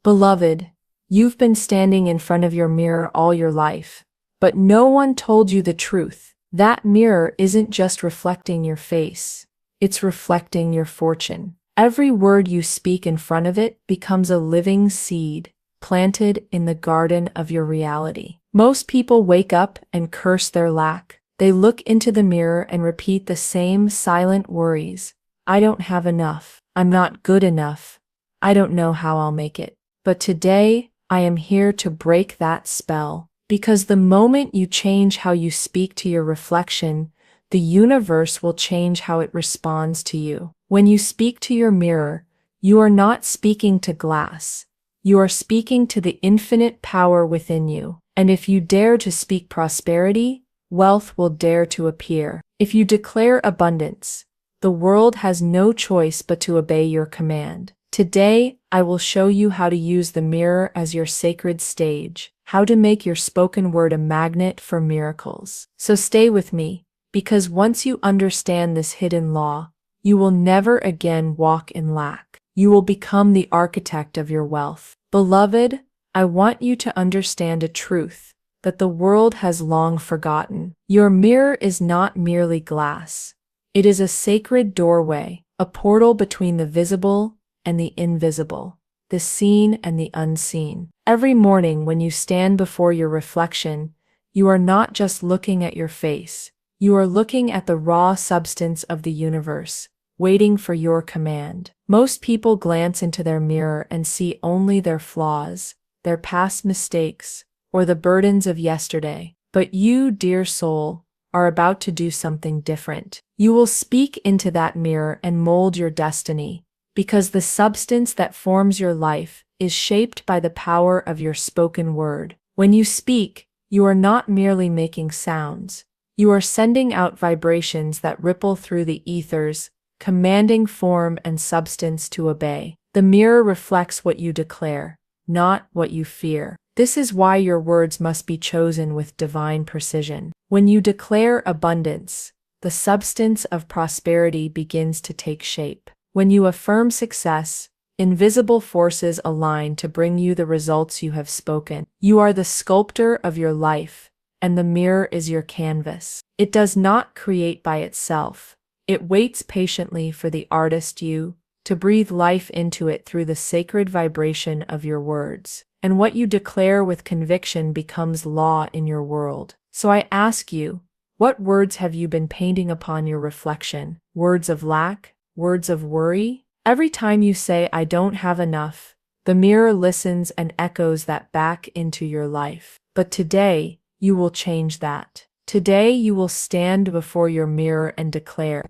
Beloved, you've been standing in front of your mirror all your life, but no one told you the truth. That mirror isn't just reflecting your face, it's reflecting your fortune. Every word you speak in front of it becomes a living seed planted in the garden of your reality. Most people wake up and curse their lack. They look into the mirror and repeat the same silent worries. I don't have enough. I'm not good enough. I don't know how I'll make it. But today, I am here to break that spell. Because the moment you change how you speak to your reflection, the universe will change how it responds to you. When you speak to your mirror, you are not speaking to glass. You are speaking to the infinite power within you. And if you dare to speak prosperity, wealth will dare to appear. If you declare abundance, the world has no choice but to obey your command. Today, I will show you how to use the mirror as your sacred stage, how to make your spoken word a magnet for miracles. So stay with me, because once you understand this hidden law, you will never again walk in lack. You will become the architect of your wealth. Beloved, I want you to understand a truth that the world has long forgotten. Your mirror is not merely glass. It is a sacred doorway, a portal between the visible and the invisible, the seen and the unseen. Every morning when you stand before your reflection, you are not just looking at your face. You are looking at the raw substance of the universe, waiting for your command. Most people glance into their mirror and see only their flaws, their past mistakes, or the burdens of yesterday. But you, dear soul, are about to do something different. You will speak into that mirror and mold your destiny, because the substance that forms your life is shaped by the power of your spoken word. When you speak, you are not merely making sounds. You are sending out vibrations that ripple through the ethers, commanding form and substance to obey. The mirror reflects what you declare, not what you fear. This is why your words must be chosen with divine precision. When you declare abundance, the substance of prosperity begins to take shape. When you affirm success, invisible forces align to bring you the results you have spoken. You are the sculptor of your life, and the mirror is your canvas. It does not create by itself. It waits patiently for the artist you to breathe life into it through the sacred vibration of your words. And what you declare with conviction becomes law in your world. So I ask you, what words have you been painting upon your reflection? Words of lack? Words of worry? Every time you say, I don't have enough, the mirror listens and echoes that back into your life. But today, you will change that. Today, you will stand before your mirror and declare,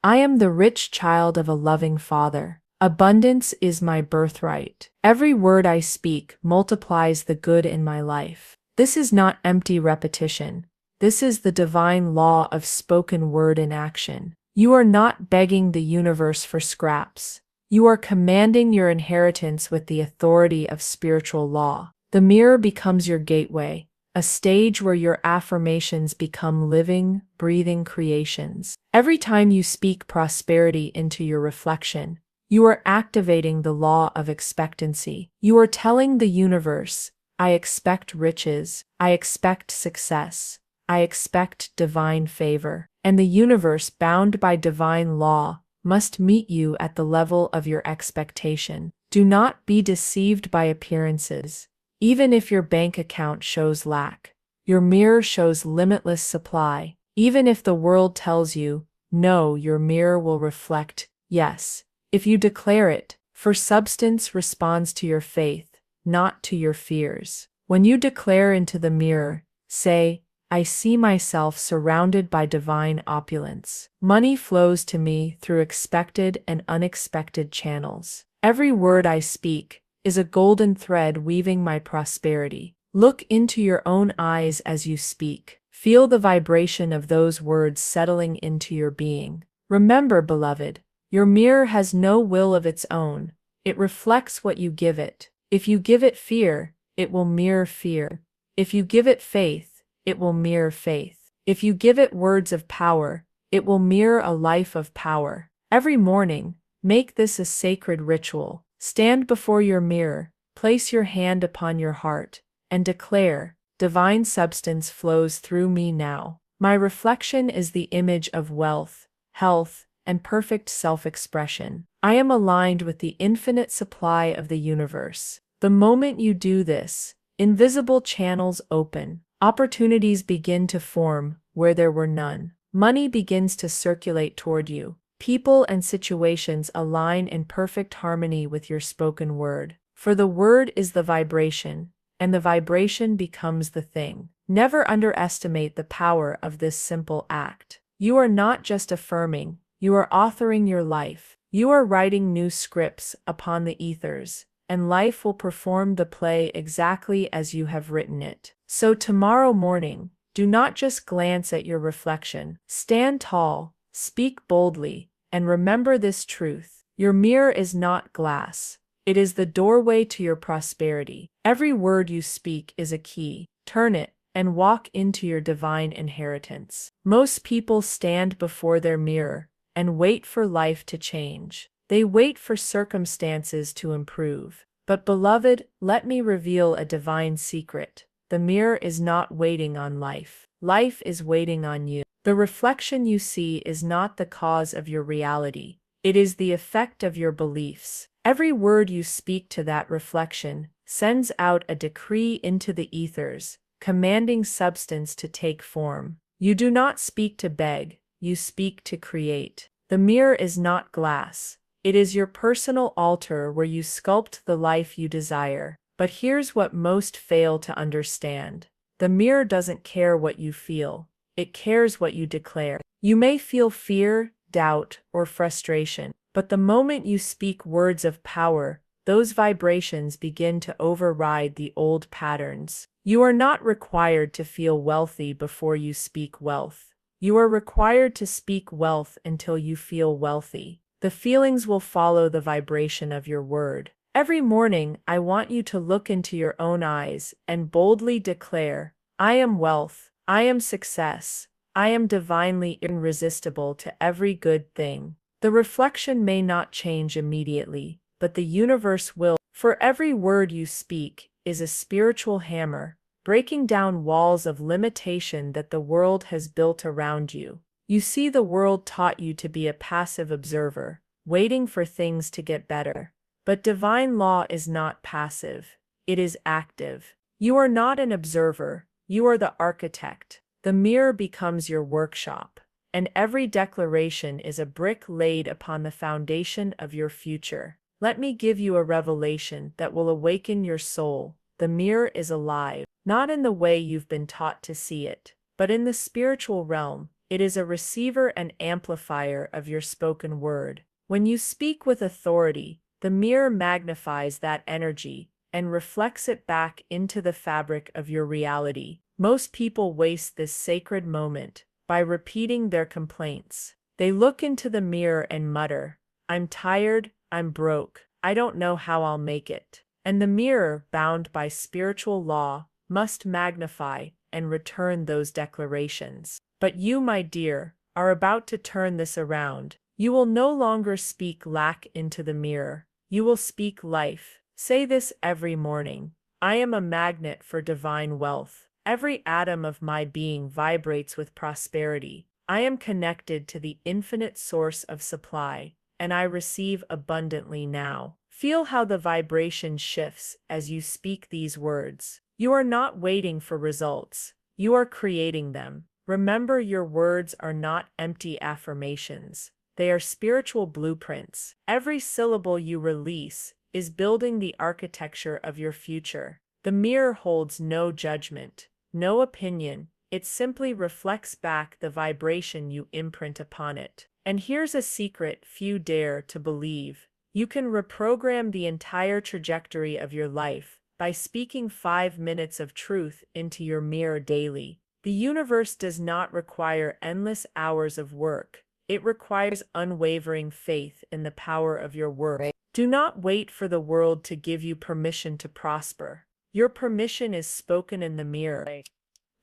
I am the rich child of a loving Father. Abundance is my birthright. Every word I speak multiplies the good in my life. This is not empty repetition. This is the divine law of spoken word in action. You are not begging the universe for scraps. You are commanding your inheritance with the authority of spiritual law. The mirror becomes your gateway, a stage where your affirmations become living, breathing creations. Every time you speak prosperity into your reflection, you are activating the law of expectancy. You are telling the universe, I expect riches, I expect success, I expect divine favor. And the universe, bound by divine law, must meet you at the level of your expectation. Do not be deceived by appearances. Even if your bank account shows lack, your mirror shows limitless supply. Even if the world tells you, no, your mirror will reflect, yes. If you declare it, for substance responds to your faith, not to your fears. When you declare into the mirror, say, I see myself surrounded by divine opulence. Money flows to me through expected and unexpected channels. Every word I speak is a golden thread weaving my prosperity. Look into your own eyes as you speak. Feel the vibration of those words settling into your being. Remember, beloved, your mirror has no will of its own. It reflects what you give it. If you give it fear, it will mirror fear. If you give it faith, it will mirror faith. If you give it words of power, it will mirror a life of power. Every morning, make this a sacred ritual. Stand before your mirror, Place your hand upon your heart and declare, divine substance flows through me now. My reflection is the image of wealth, health, and perfect self-expression. I am aligned with the infinite supply of the universe. The moment you do this, invisible channels open. Opportunities begin to form where there were none. Money begins to circulate toward you. People and situations align in perfect harmony with your spoken word. For the word is the vibration, and the vibration becomes the thing. Never underestimate the power of this simple act. You are not just affirming, you are authoring your life. You are writing new scripts upon the ethers, and life will perform the play exactly as you have written it. So tomorrow morning, do not just glance at your reflection. Stand tall, speak boldly, and remember this truth. Your mirror is not glass. It is the doorway to your prosperity. Every word you speak is a key. Turn it and walk into your divine inheritance. Most people stand before their mirror and wait for life to change. They wait for circumstances to improve. But beloved, let me reveal a divine secret. The mirror is not waiting on life. Life is waiting on you. The reflection you see is not the cause of your reality. It is the effect of your beliefs. Every word you speak to that reflection sends out a decree into the ethers, commanding substance to take form. You do not speak to beg, you speak to create. The mirror is not glass. It is your personal altar where you sculpt the life you desire. But here's what most fail to understand. The mirror doesn't care what you feel. It cares what you declare. You may feel fear, doubt, or frustration, but the moment you speak words of power, those vibrations begin to override the old patterns. You are not required to feel wealthy before you speak wealth. You are required to speak wealth until you feel wealthy. The feelings will follow the vibration of your word. Every morning, I want you to look into your own eyes and boldly declare, I am wealth, I am success, I am divinely irresistible to every good thing. The reflection may not change immediately, but the universe will. For every word you speak is a spiritual hammer, breaking down walls of limitation that the world has built around you. You see, the world taught you to be a passive observer, waiting for things to get better. But divine law is not passive, it is active. You are not an observer, you are the architect. The mirror becomes your workshop, and every declaration is a brick laid upon the foundation of your future. Let me give you a revelation that will awaken your soul. The mirror is alive, not in the way you've been taught to see it, but in the spiritual realm. It is a receiver and amplifier of your spoken word. When you speak with authority, the mirror magnifies that energy and reflects it back into the fabric of your reality. Most people waste this sacred moment by repeating their complaints. They look into the mirror and mutter, I'm tired, I'm broke, I don't know how I'll make it. And the mirror, bound by spiritual law, must magnify and return those declarations. But you, my dear, are about to turn this around. You will no longer speak lack into the mirror. You will speak life. Say this every morning. I am a magnet for divine wealth. Every atom of my being vibrates with prosperity. I am connected to the infinite source of supply, and I receive abundantly now. Feel how the vibration shifts as you speak these words. You are not waiting for results. You are creating them. Remember, your words are not empty affirmations. They are spiritual blueprints. Every syllable you release is building the architecture of your future. The mirror holds no judgment, no opinion. It simply reflects back the vibration you imprint upon it. And here's a secret few dare to believe. You can reprogram the entire trajectory of your life by speaking 5 minutes of truth into your mirror daily. The universe does not require endless hours of work. It requires unwavering faith in the power of your word. Do not wait for the world to give you permission to prosper. Your permission is spoken in the mirror.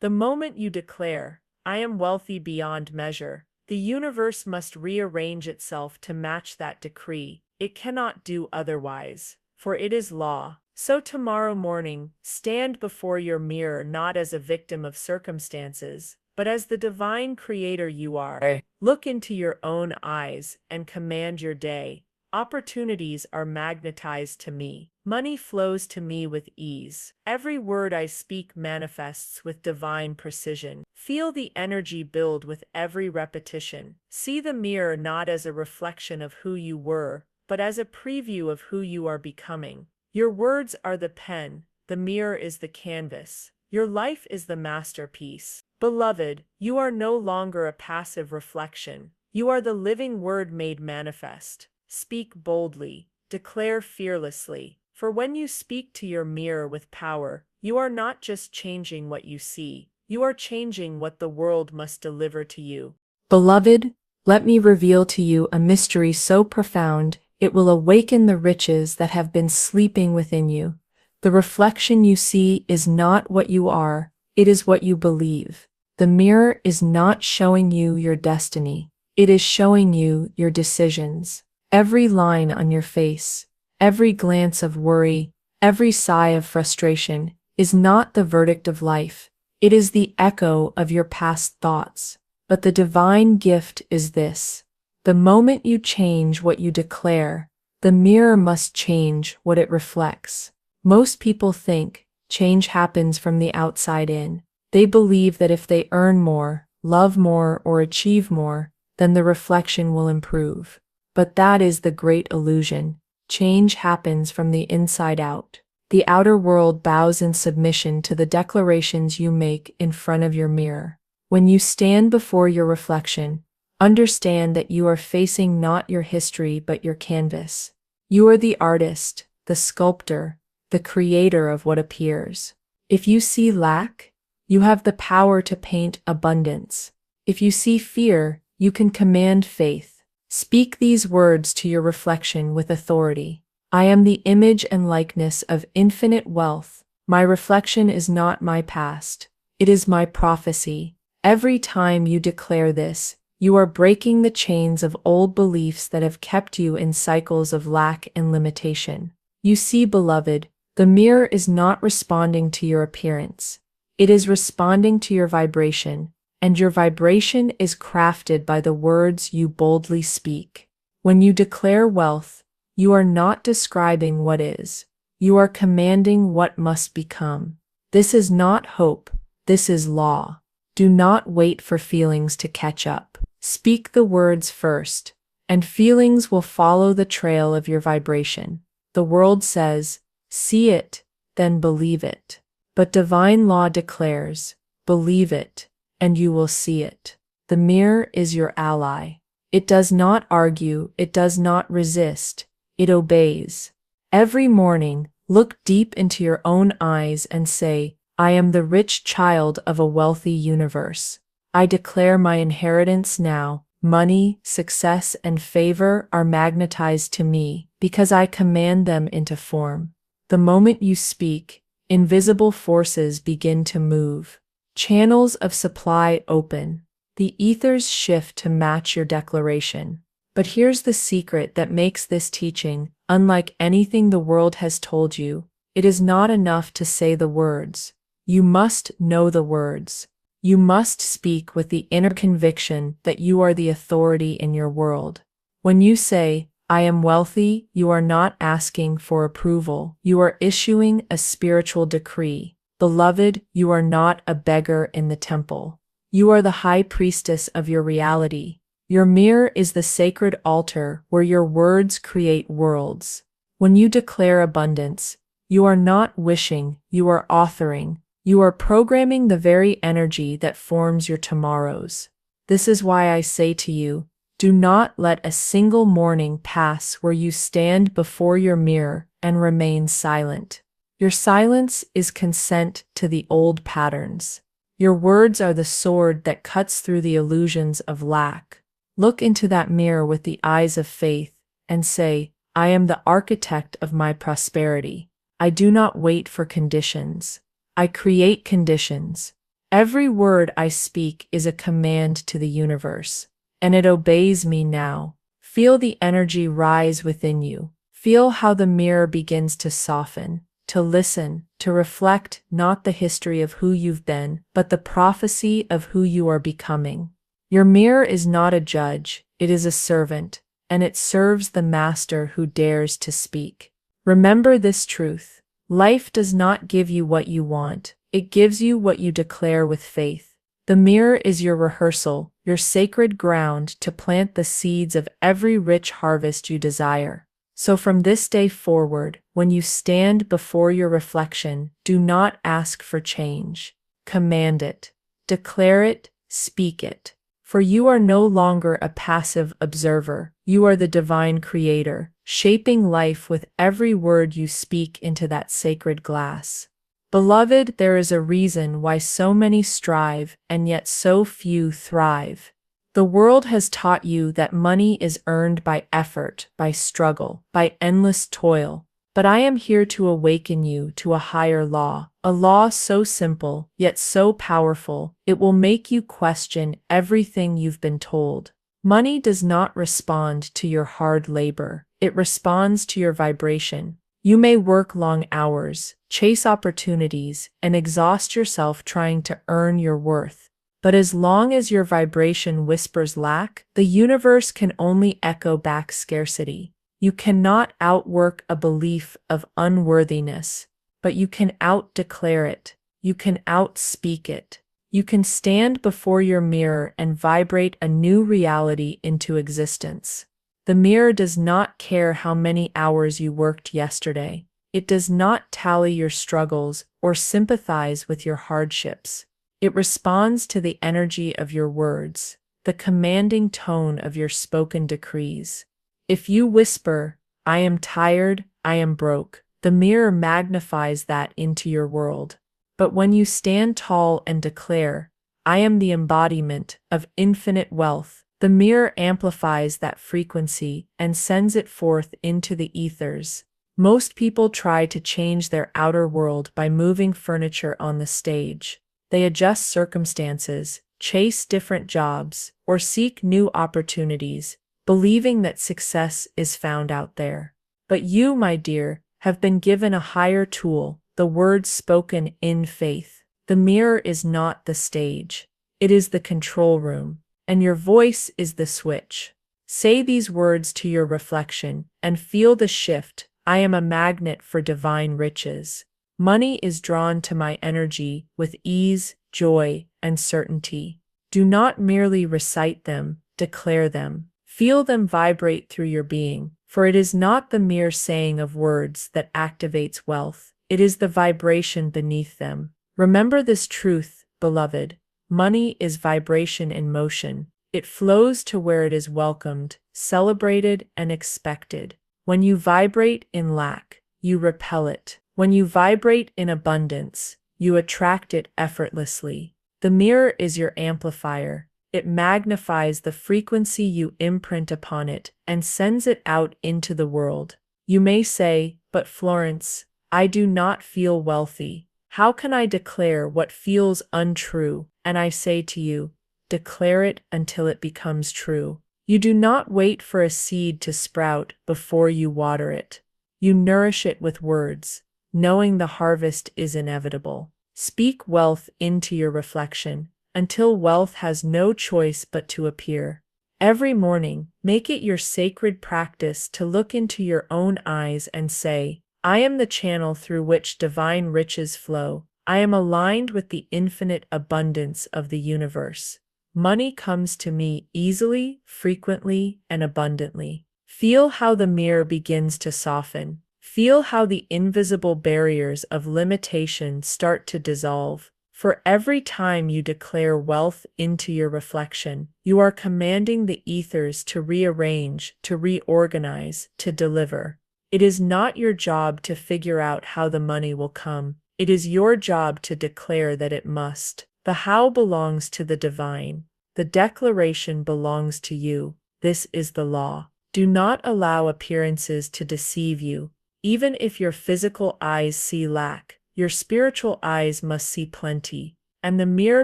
The moment you declare, I am wealthy beyond measure, the universe must rearrange itself to match that decree. It cannot do otherwise, for it is law. So tomorrow morning, stand before your mirror not as a victim of circumstances, but as the divine creator you are. Look into your own eyes and command your day. Opportunities are magnetized to me. Money flows to me with ease. Every word I speak manifests with divine precision. Feel the energy build with every repetition. See the mirror not as a reflection of who you were, but as a preview of who you are becoming. Your words are the pen, the mirror is the canvas. Your life is the masterpiece. Beloved, you are no longer a passive reflection. You are the living word made manifest. Speak boldly, declare fearlessly, for when you speak to your mirror with power, you are not just changing what you see, you are changing what the world must deliver to you. Beloved, let me reveal to you a mystery so profound, it will awaken the riches that have been sleeping within you. The reflection you see is not what you are, it is what you believe. The mirror is not showing you your destiny, it is showing you your decisions. Every line on your face, every glance of worry, every sigh of frustration is not the verdict of life. It is the echo of your past thoughts. But the divine gift is this: the moment you change what you declare, the mirror must change what it reflects. Most people think change happens from the outside in. They believe that if they earn more, love more, or achieve more, then the reflection will improve. But that is the great illusion. Change happens from the inside out. The outer world bows in submission to the declarations you make in front of your mirror. When you stand before your reflection, understand that you are facing not your history but your canvas. You are the artist, the sculptor, the creator of what appears. If you see lack, you have the power to paint abundance. If you see fear, you can command faith. Speak these words to your reflection with authority. I am the image and likeness of infinite wealth. My reflection is not my past. It is my prophecy. Every time you declare this, you are breaking the chains of old beliefs that have kept you in cycles of lack and limitation. You see, beloved, the mirror is not responding to your appearance. It is responding to your vibration. And your vibration is crafted by the words you boldly speak. When you declare wealth, you are not describing what is. You are commanding what must become. This is not hope, this is law. Do not wait for feelings to catch up. Speak the words first, and feelings will follow the trail of your vibration. The world says, see it, then believe it. But divine law declares, believe it, and you will see it. The mirror is your ally. It does not argue, it does not resist, it obeys. Every morning, look deep into your own eyes and say, I am the rich child of a wealthy universe. I declare my inheritance now. Money, success, and favor are magnetized to me because I command them into form. The moment you speak, invisible forces begin to move. Channels of supply open. The ethers shift to match your declaration. But here's the secret that makes this teaching unlike anything the world has told you. It is not enough to say the words. You must know the words. You must speak with the inner conviction that you are the authority in your world. When you say, I am wealthy, you are not asking for approval. You are issuing a spiritual decree. Beloved, you are not a beggar in the temple. You are the high priestess of your reality. Your mirror is the sacred altar where your words create worlds. When you declare abundance, you are not wishing, you are authoring. You are programming the very energy that forms your tomorrows. This is why I say to you, do not let a single morning pass where you stand before your mirror and remain silent. Your silence is consent to the old patterns. Your words are the sword that cuts through the illusions of lack. Look into that mirror with the eyes of faith and say, I am the architect of my prosperity. I do not wait for conditions. I create conditions. Every word I speak is a command to the universe, and it obeys me now. Feel the energy rise within you. Feel how the mirror begins to soften, to listen, to reflect not the history of who you've been, but the prophecy of who you are becoming. Your mirror is not a judge, it is a servant, and it serves the master who dares to speak. Remember this truth. Life does not give you what you want, it gives you what you declare with faith. The mirror is your rehearsal, your sacred ground to plant the seeds of every rich harvest you desire. So from this day forward, when you stand before your reflection, do not ask for change. Command it. Declare it, speak it. For you are no longer a passive observer, you are the divine creator, shaping life with every word you speak into that sacred glass. Beloved, there is a reason why so many strive and yet so few thrive. The world has taught you that money is earned by effort, by struggle, by endless toil. But I am here to awaken you to a higher law, a law so simple, yet so powerful, it will make you question everything you've been told. Money does not respond to your hard labor, it responds to your vibration. You may work long hours, chase opportunities, and exhaust yourself trying to earn your worth. But as long as your vibration whispers lack, the universe can only echo back scarcity. You cannot outwork a belief of unworthiness, but you can out-declare it. You can out-speak it. You can stand before your mirror and vibrate a new reality into existence. The mirror does not care how many hours you worked yesterday. It does not tally your struggles or sympathize with your hardships. It responds to the energy of your words, the commanding tone of your spoken decrees. If you whisper, "I am tired, I am broke," the mirror magnifies that into your world. But when you stand tall and declare, "I am the embodiment of infinite wealth," the mirror amplifies that frequency and sends it forth into the ethers. Most people try to change their outer world by moving furniture on the stage. They adjust circumstances, chase different jobs, or seek new opportunities, believing that success is found out there. But you, my dear, have been given a higher tool, the words spoken in faith. The mirror is not the stage. It is the control room, and your voice is the switch. Say these words to your reflection and feel the shift. I am a magnet for divine riches. Money is drawn to my energy with ease, joy, and certainty. Do not merely recite them, declare them. Feel them vibrate through your being, for it is not the mere saying of words that activates wealth, it is the vibration beneath them. Remember this truth, beloved. Money is vibration in motion. It flows to where it is welcomed, celebrated, and expected. When you vibrate in lack, you repel it. When you vibrate in abundance, you attract it effortlessly. The mirror is your amplifier. It magnifies the frequency you imprint upon it and sends it out into the world. You may say, "But Florence, I do not feel wealthy. How can I declare what feels untrue?" And I say to you, declare it until it becomes true. You do not wait for a seed to sprout before you water it. You nourish it with words, knowing the harvest is inevitable. Speak wealth into your reflection, until wealth has no choice but to appear. Every morning, make it your sacred practice to look into your own eyes and say, "I am the channel through which divine riches flow. I am aligned with the infinite abundance of the universe. Money comes to me easily, frequently, and abundantly." Feel how the mirror begins to soften. Feel how the invisible barriers of limitation start to dissolve. For every time you declare wealth into your reflection, you are commanding the ethers to rearrange, to reorganize, to deliver. It is not your job to figure out how the money will come. It is your job to declare that it must. The how belongs to the divine. The declaration belongs to you. This is the law. Do not allow appearances to deceive you. Even if your physical eyes see lack, your spiritual eyes must see plenty, and the mirror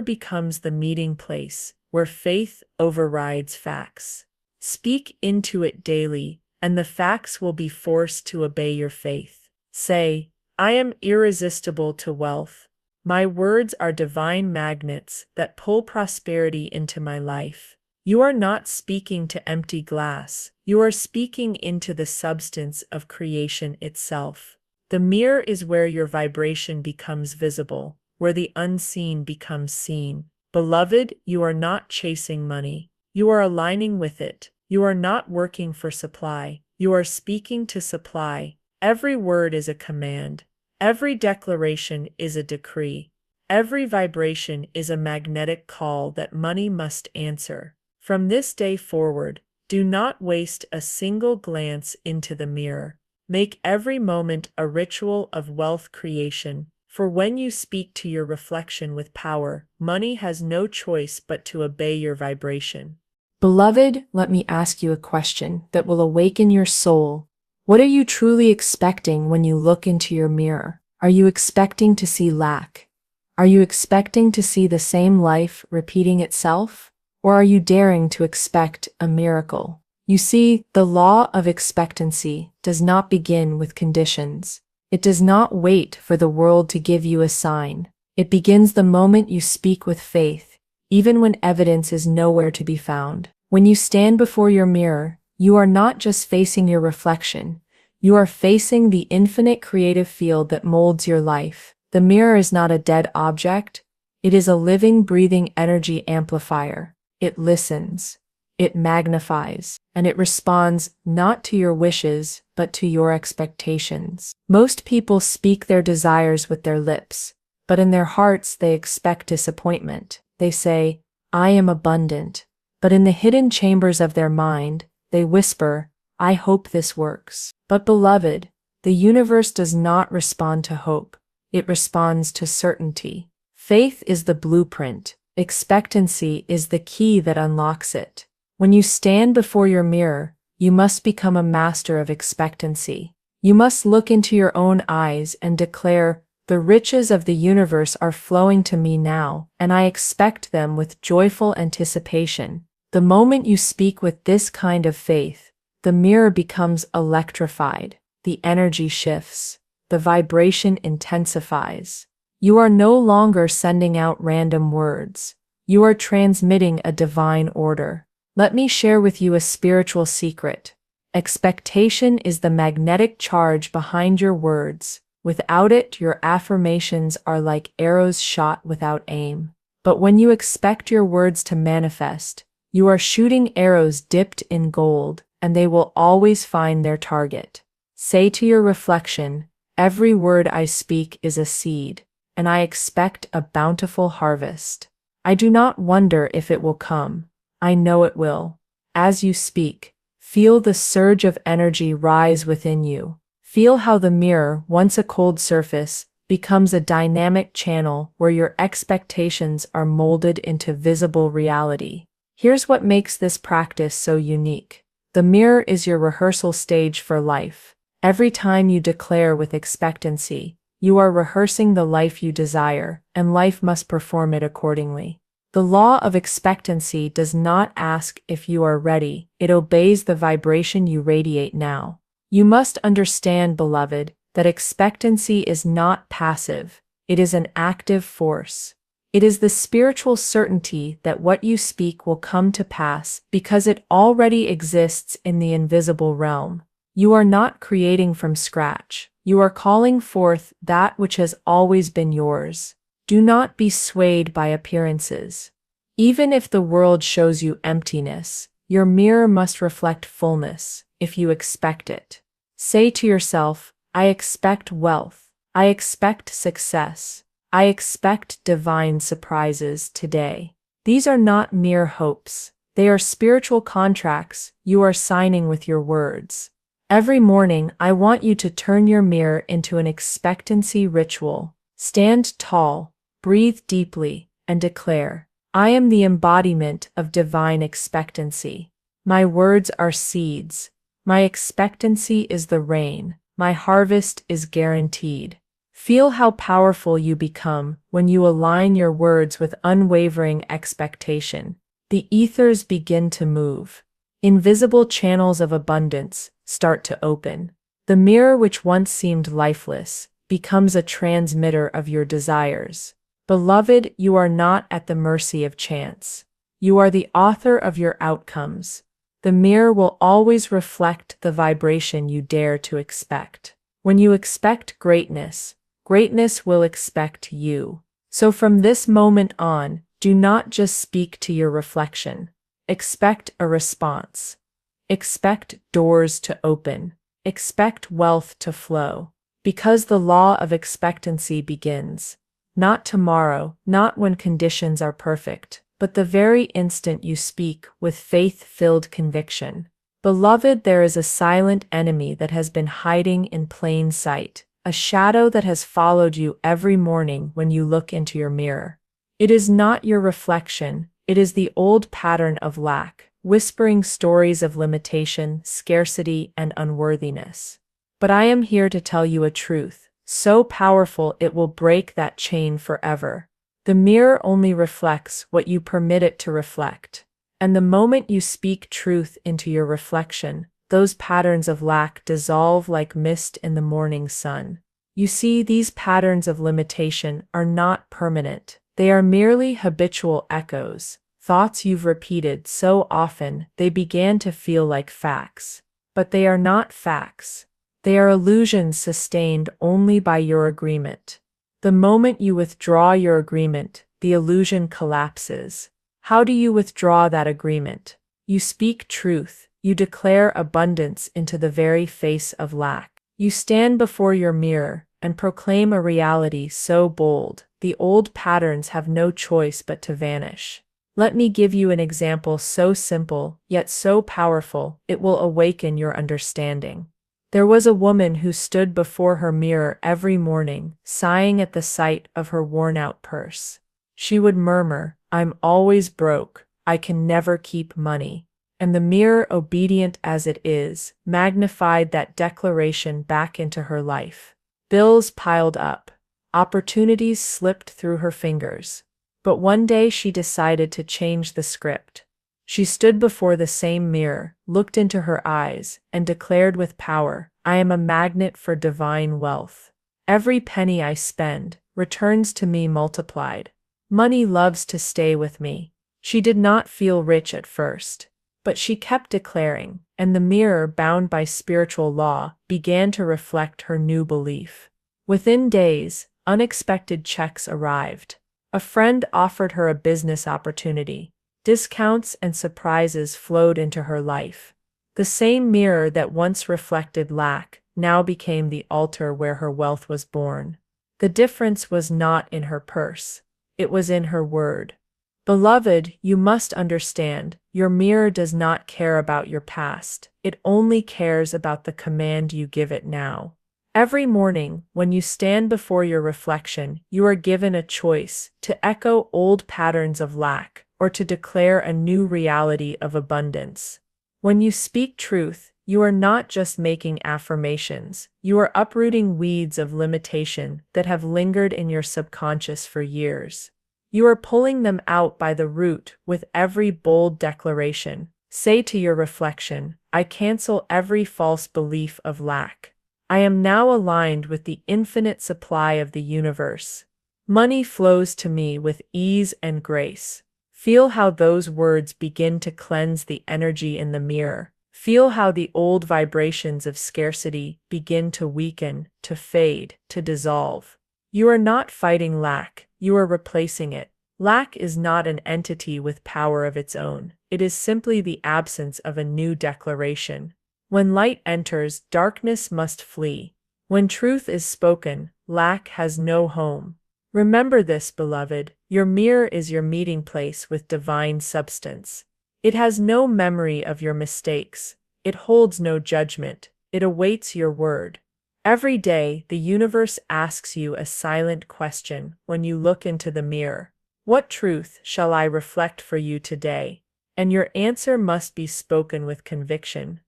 becomes the meeting place where faith overrides facts. Speak into it daily, and the facts will be forced to obey your faith. Say, I am irresistible to wealth. My words are divine magnets that pull prosperity into my life. You are not speaking to empty glass. You are speaking into the substance of creation itself. The mirror is where your vibration becomes visible, where the unseen becomes seen. Beloved, you are not chasing money. You are aligning with it. You are not working for supply. You are speaking to supply. Every word is a command. Every declaration is a decree. Every vibration is a magnetic call that money must answer. From this day forward, do not waste a single glance into the mirror. Make every moment a ritual of wealth creation, for when you speak to your reflection with power, money has no choice but to obey your vibration. Beloved, let me ask you a question that will awaken your soul. What are you truly expecting when you look into your mirror? Are you expecting to see lack? Are you expecting to see the same life repeating itself? Or are you daring to expect a miracle? You see, the law of expectancy does not begin with conditions. It does not wait for the world to give you a sign. It begins the moment you speak with faith, even when evidence is nowhere to be found. When you stand before your mirror, you are not just facing your reflection. You are facing the infinite creative field that molds your life. The mirror is not a dead object. It is a living, breathing energy amplifier. It listens, it magnifies, and it responds not to your wishes, but to your expectations. Most people speak their desires with their lips, but in their hearts they expect disappointment. They say, "I am abundant," but in the hidden chambers of their mind, they whisper, "I hope this works." But beloved, the universe does not respond to hope. It responds to certainty. Faith is the blueprint. Expectancy is the key that unlocks it. When you stand before your mirror, you must become a master of expectancy. You must look into your own eyes and declare, "The riches of the universe are flowing to me now, and I expect them with joyful anticipation." The moment you speak with this kind of faith, the mirror becomes electrified. The energy shifts. The vibration intensifies. You are no longer sending out random words. You are transmitting a divine order. Let me share with you a spiritual secret. Expectation is the magnetic charge behind your words. Without it, your affirmations are like arrows shot without aim. But when you expect your words to manifest, you are shooting arrows dipped in gold, and they will always find their target. Say to your reflection, "Every word I speak is a seed, and I expect a bountiful harvest. I do not wonder if it will come. I know it will." As you speak, feel the surge of energy rise within you. Feel how the mirror, once a cold surface, becomes a dynamic channel where your expectations are molded into visible reality. Here's what makes this practice so unique. The mirror is your rehearsal stage for life. Every time you declare with expectancy, you are rehearsing the life you desire, and life must perform it accordingly. The law of expectancy does not ask if you are ready, it obeys the vibration you radiate now. You must understand, beloved, that expectancy is not passive, it is an active force. It is the spiritual certainty that what you speak will come to pass because it already exists in the invisible realm. You are not creating from scratch. You are calling forth that which has always been yours. Do not be swayed by appearances. Even if the world shows you emptiness, your mirror must reflect fullness if you expect it. Say to yourself, "I expect wealth. I expect success. I expect divine surprises today." These are not mere hopes. They are spiritual contracts you are signing with your words. Every morning, I want you to turn your mirror into an expectancy ritual. Stand tall, breathe deeply, and declare, "I am the embodiment of divine expectancy. My words are seeds. My expectancy is the rain. My harvest is guaranteed." Feel how powerful you become when you align your words with unwavering expectation. The ethers begin to move. Invisible channels of abundance start to open. The mirror which once seemed lifeless becomes a transmitter of your desires. Beloved, you are not at the mercy of chance. You are the author of your outcomes. The mirror will always reflect the vibration you dare to expect. When you expect greatness, greatness will expect you. So from this moment on, do not just speak to your reflection. Expect a response. Expect doors to open. Expect wealth to flow. Because the law of expectancy begins. Not tomorrow, not when conditions are perfect, but the very instant you speak with faith-filled conviction. Beloved, there is a silent enemy that has been hiding in plain sight, a shadow that has followed you every morning when you look into your mirror. It is not your reflection, it is the old pattern of lack, whispering stories of limitation, scarcity, and unworthiness. But I am here to tell you a truth, so powerful it will break that chain forever. The mirror only reflects what you permit it to reflect. And the moment you speak truth into your reflection, those patterns of lack dissolve like mist in the morning sun. You see, these patterns of limitation are not permanent. They are merely habitual echoes, thoughts you've repeated so often they began to feel like facts. But they are not facts. They are illusions sustained only by your agreement. The moment you withdraw your agreement, the illusion collapses. How do you withdraw that agreement? You speak truth. You declare abundance into the very face of lack. You stand before your mirror and proclaim a reality so bold, the old patterns have no choice but to vanish. Let me give you an example so simple, yet so powerful, it will awaken your understanding. There was a woman who stood before her mirror every morning, sighing at the sight of her worn-out purse. She would murmur, "I'm always broke, I can never keep money." And the mirror, obedient as it is, magnified that declaration back into her life. Bills piled up. Opportunities slipped through her fingers. But one day she decided to change the script. She stood before the same mirror, looked into her eyes, and declared with power, "I am a magnet for divine wealth. Every penny I spend returns to me multiplied. Money loves to stay with me." She did not feel rich at first, but she kept declaring, and the mirror, bound by spiritual law, began to reflect her new belief. Within days, unexpected checks arrived. A friend offered her a business opportunity. Discounts and surprises flowed into her life. The same mirror that once reflected lack now became the altar where her wealth was born. The difference was not in her purse. It was in her word. Beloved, you must understand, your mirror does not care about your past. It only cares about the command you give it now. Every morning, when you stand before your reflection, you are given a choice to echo old patterns of lack or to declare a new reality of abundance. When you speak truth, you are not just making affirmations, you are uprooting weeds of limitation that have lingered in your subconscious for years. You are pulling them out by the root with every bold declaration. Say to your reflection, "I cancel every false belief of lack. I am now aligned with the infinite supply of the universe. Money flows to me with ease and grace." Feel how those words begin to cleanse the energy in the mirror. Feel how the old vibrations of scarcity begin to weaken, to fade, to dissolve. You are not fighting lack, you are replacing it. Lack is not an entity with power of its own. It is simply the absence of a new declaration. When light enters, darkness must flee. When truth is spoken, lack has no home. Remember this, beloved, your mirror is your meeting place with divine substance. It has no memory of your mistakes. It holds no judgment. It awaits your word. Every day, the universe asks you a silent question when you look into the mirror. What truth shall I reflect for you today? And your answer must be spoken with conviction.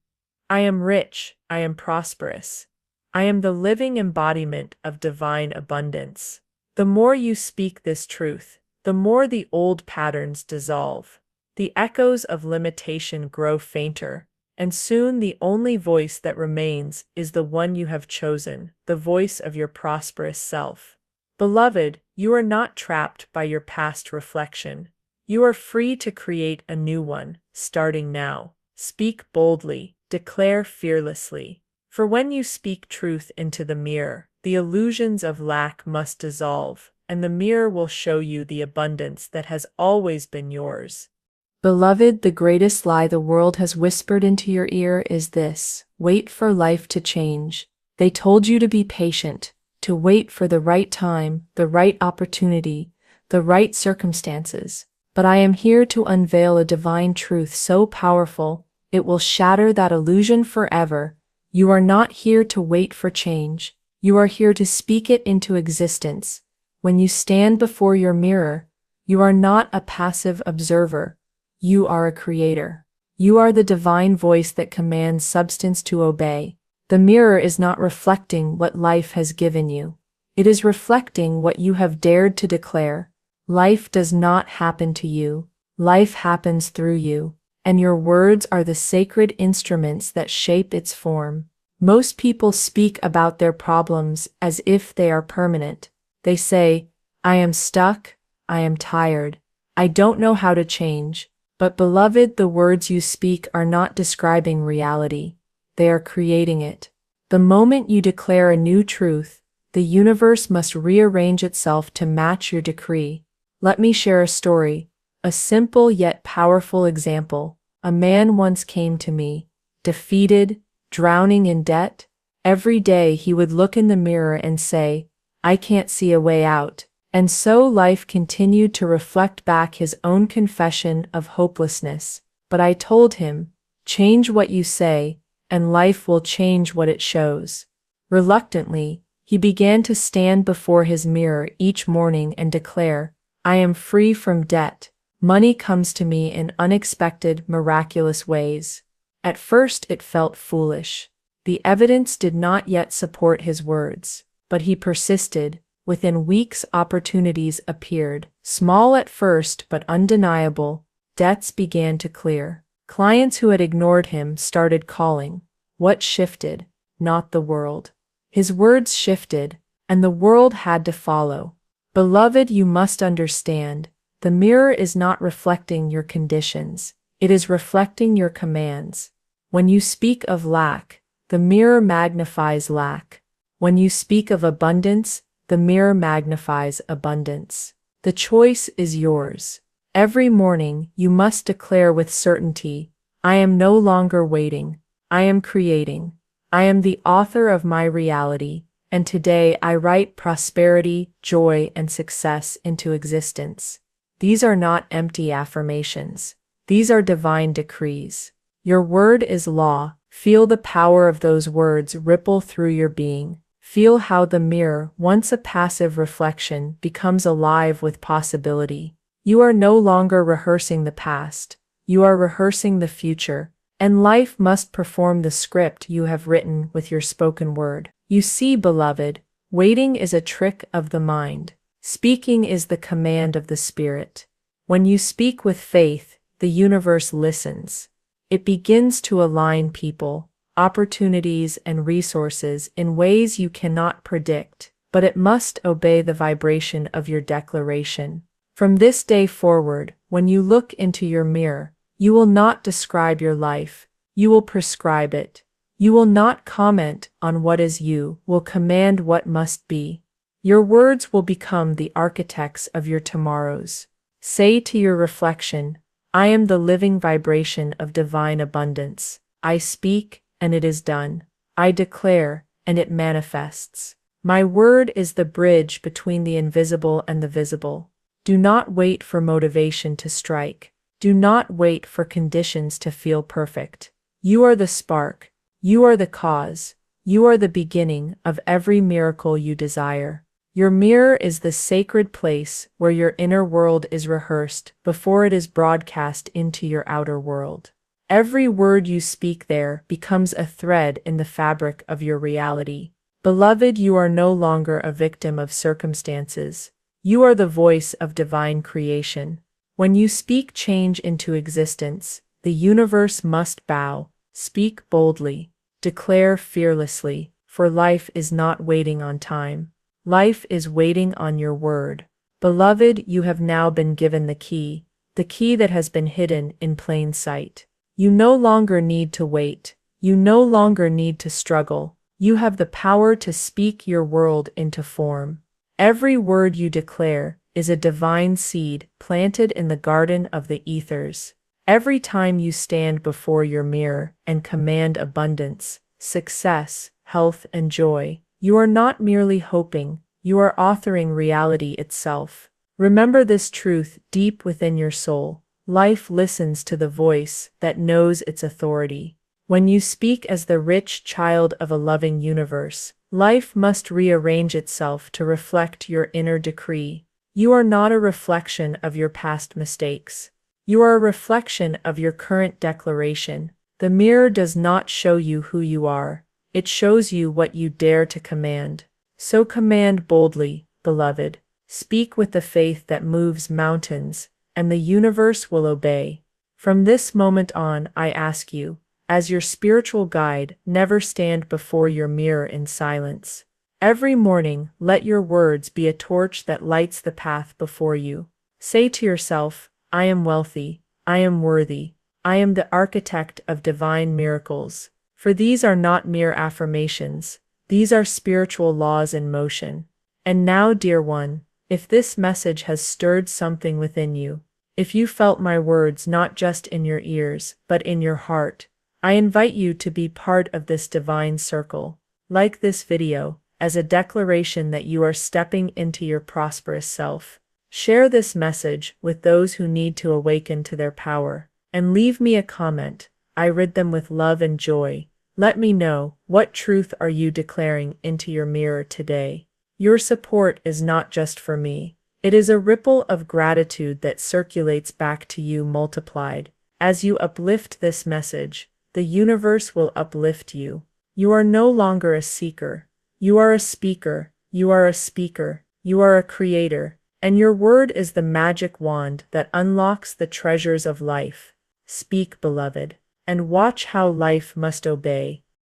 I am rich. I am prosperous. I am the living embodiment of divine abundance. The more you speak this truth, the more the old patterns dissolve. The echoes of limitation grow fainter, And soon the only voice that remains is the one you have chosen, the voice of your prosperous self. Beloved, you are not trapped by your past reflection. You are free to create a new one, starting now. Speak boldly, declare fearlessly. For when you speak truth into the mirror, the illusions of lack must dissolve, and the mirror will show you the abundance that has always been yours. Beloved, the greatest lie the world has whispered into your ear is this: wait for life to change. They told you to be patient, to wait for the right time, the right opportunity, the right circumstances. But I am here to unveil a divine truth so powerful, it will shatter that illusion forever. You are not here to wait for change. You are here to speak it into existence. When you stand before your mirror, you are not a passive observer. You are a creator. You are the divine voice that commands substance to obey. The mirror is not reflecting what life has given you. It is reflecting what you have dared to declare. Life does not happen to you. Life happens through you, and your words are the sacred instruments that shape its form. Most people speak about their problems as if they are permanent. They say, "I am stuck, I am tired, I don't know how to change." But beloved, the words you speak are not describing reality. They are creating it. The moment you declare a new truth, the universe must rearrange itself to match your decree. Let me share a story, a simple yet powerful example. A man once came to me, defeated, drowning in debt. Every day he would look in the mirror and say, "I can't see a way out." And so life continued to reflect back his own confession of hopelessness. But I told him, change what you say, and life will change what it shows. Reluctantly, he began to stand before his mirror each morning and declare, "I am free from debt. Money comes to me in unexpected, miraculous ways." At first it felt foolish. The evidence did not yet support his words, but he persisted. Within weeks, opportunities appeared, small at first but undeniable. Debts began to clear. Clients who had ignored him started calling. What shifted? Not the world. His words shifted, and the world had to follow. Beloved, you must understand, the mirror is not reflecting your conditions, it is reflecting your commands. When you speak of lack, the mirror magnifies lack. When you speak of abundance, the mirror magnifies abundance. The choice is yours. Every morning, you must declare with certainty, "I am no longer waiting. I am creating. I am the author of my reality, and today I write prosperity, joy, and success into existence." These are not empty affirmations. These are divine decrees. Your word is law. Feel the power of those words ripple through your being. Feel how the mirror, once a passive reflection, becomes alive with possibility. You are no longer rehearsing the past. You are rehearsing the future, and life must perform the script you have written with your spoken word. You see, beloved, waiting is a trick of the mind. Speaking is the command of the spirit. When you speak with faith, the universe listens. It begins to align people, opportunities, and resources in ways you cannot predict, but it must obey the vibration of your declaration. From this day forward, when you look into your mirror, you will not describe your life, you will prescribe it. You will not comment on what is, you will command what must be. Your words will become the architects of your tomorrows. Say to your reflection, "I am the living vibration of divine abundance. I speak, and it is done. I declare, and it manifests. My word is the bridge between the invisible and the visible." Do not wait for motivation to strike. Do not wait for conditions to feel perfect. You are the spark. You are the cause. You are the beginning of every miracle you desire. Your mirror is the sacred place where your inner world is rehearsed before it is broadcast into your outer world. Every word you speak there becomes a thread in the fabric of your reality. Beloved, you are no longer a victim of circumstances. You are the voice of divine creation. When you speak change into existence, the universe must bow. Speak boldly. Declare fearlessly, for life is not waiting on time. Life is waiting on your word. Beloved, you have now been given the key that has been hidden in plain sight. You no longer need to wait. You no longer need to struggle. You have the power to speak your world into form. Every word you declare is a divine seed planted in the garden of the ethers. Every time you stand before your mirror and command abundance, success, health, and joy, you are not merely hoping, you are authoring reality itself. Remember this truth deep within your soul. Life listens to the voice that knows its authority. When you speak as the rich child of a loving universe, life must rearrange itself to reflect your inner decree. You are not a reflection of your past mistakes. You are a reflection of your current declaration. The mirror does not show you who you are. It shows you what you dare to command. So command boldly, beloved. Speak with the faith that moves mountains, and the universe will obey. From this moment on, I ask you, as your spiritual guide, never stand before your mirror in silence. Every morning, let your words be a torch that lights the path before you. Say to yourself, I am wealthy, I am worthy, I am the architect of divine miracles. For these are not mere affirmations, these are spiritual laws in motion. And now, dear one, if this message has stirred something within you, if you felt my words not just in your ears, but in your heart, I invite you to be part of this divine circle. Like this video, as a declaration that you are stepping into your prosperous self. Share this message with those who need to awaken to their power. And leave me a comment. I read them with love and joy. Let me know, what truth are you declaring into your mirror today? Your support is not just for me. It is a ripple of gratitude that circulates back to you multiplied. As you uplift this message, the universe will uplift you. You are no longer a seeker. You are a speaker. You are a speaker. You are a creator. And your word is the magic wand that unlocks the treasures of life. Speak, beloved, and watch how life must obey.